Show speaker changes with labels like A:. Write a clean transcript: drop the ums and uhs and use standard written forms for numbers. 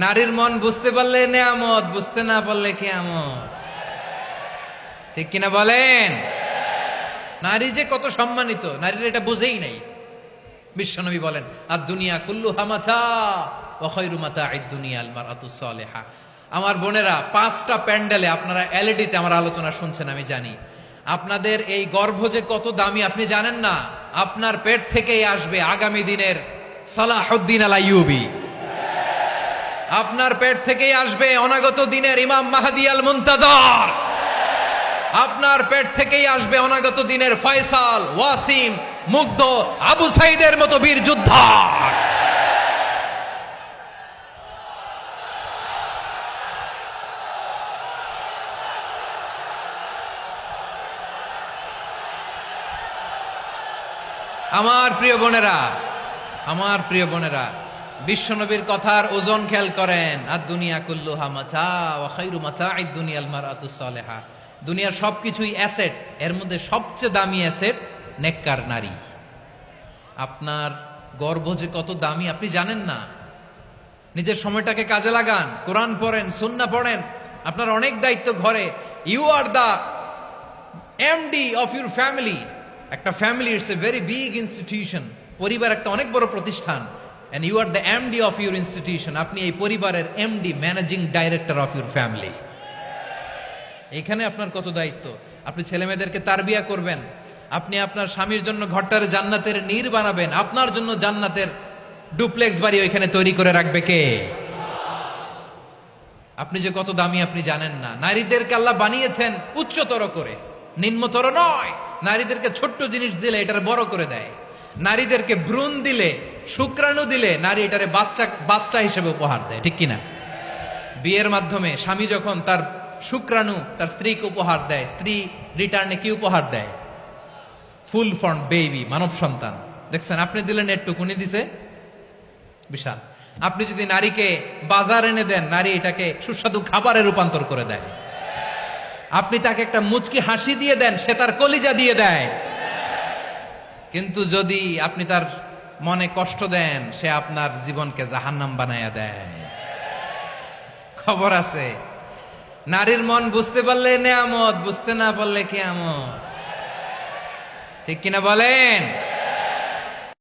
A: নারীর মন বুঝতে পারলে নেয়ামত, বুঝতে না পারলে কিয়ামত। ঠিক কিনা বলেন? নারী যে কত সম্মানিত, নারীর এটা বুঝেই নাই। বিশ্বনবী বলেন, আর দুনিয়া কুল্লুহা মাতা ওয়া খায়রু মাতা'আদ দুনিয়া আল মারআতুস সালিহা। আমার বোনেরা, 5টা প্যান্ডেলে আপনারা এলইডিতে আমার আলোচনা শুনছেন, আমি জানি। আপনাদের এই গর্ভ যে কত দামি আপনি জানেন না। আপনার পেট থেকেই আসবে আগামী দিনের সালাহুদ্দিন আল আইয়ুবী। আপনার পেট থেকেই আসবে অনাগত দিনের ইমাম মাহদী আল মুনতাযর। আপনার পেট থেকেই আসবে অনাগত দিনের ফয়সাল, ওয়াসিম, মুগ্ধ, আবু সাইদের মতো বীর যোদ্ধা। আমার প্রিয় বোনেরা, আমার প্রিয় বোনেরা, বিশ্বনবীর কথার ওজন খেয়াল করেন। আর দুনিয়া কুল্লুহা মাতা ওয়া খায়রু মাতা'আদ দুনিয়া আল মারআতুস সালিহা। দুনিয়ার সবকিছুই অ্যাসেট, এর মধ্যে সবচেয়ে দামি অ্যাসেট নেককার নারী। আপনার গর্ভ যে কত দামি আপনি জানেন না। নিজের সময়টাকে কাজে লাগান, কোরআন পড়েন, সুন্নাহ পড়েন। আপনার অনেক দায়িত্ব ঘরে। You are the MD of your family. একটা family it's a very big institution. পরিবার একটা অনেক বড় প্রতিষ্ঠান। And you are the MD of your institution. আপনি এই পরিবারের MD, managing director of your family. এখানে আপনার কত দায়িত্ব। আপনি ছেলে মেয়েদেরকে তারবিয়া করবেন। আপনি আপনার স্বামীর জন্য ঘরটার জান্নাতের নীর বানাবেন। আপনার জন্য জান্নাতের ডুপ্লেক্স বাড়ি ওইখানে তৈরি করে রাখবে কে? আপনি যে কত দামি আপনি জানেন না। নারীদেরকে আল্লাহ বানিয়েছেন উচ্চতর করে, নিম্নতর নয়। নারীদেরকে ছোট্ট জিনিস দিলে এটার বড় করে দেয়। নারীদেরকে ভ্রূণ দিলে, শুক্রাণু দিলে নারী এটারে বাচ্চা হিসেবে উপহার দেয়। ঠিক কিনা? বিয়ের মাধ্যমে স্বামী যখন তার শুক্রাণু তার স্ত্রীকে উপহার দেয়, স্ত্রী রিটার্নে কি উপহার দেয়? ফুল ফর্ম বেবি, মানব সন্তান। দেখছেন, আপনি দিলেন একটুক, উনি দিছে বিশাল। আপনি যদি নারীকে বাজার এনে দেন, নারী এটাকে সুস্বাদু খাবারে রূপান্তর করে দেয়। আপনি তাকে একটা মুচকি হাসি দিয়ে দেন, সে তার কলিজা দিয়ে দেয়। কিন্তু যদি আপনি তার মনে কষ্ট দেন, সে আপনার জীবনকে জাহান্নাম বানায়া দেয়। খবর আছে, নারীর মন বুঝতে পারলে নেয়ামত, বুঝতে না পারলে কিয়ামত। ঠিক কিনা বলেন?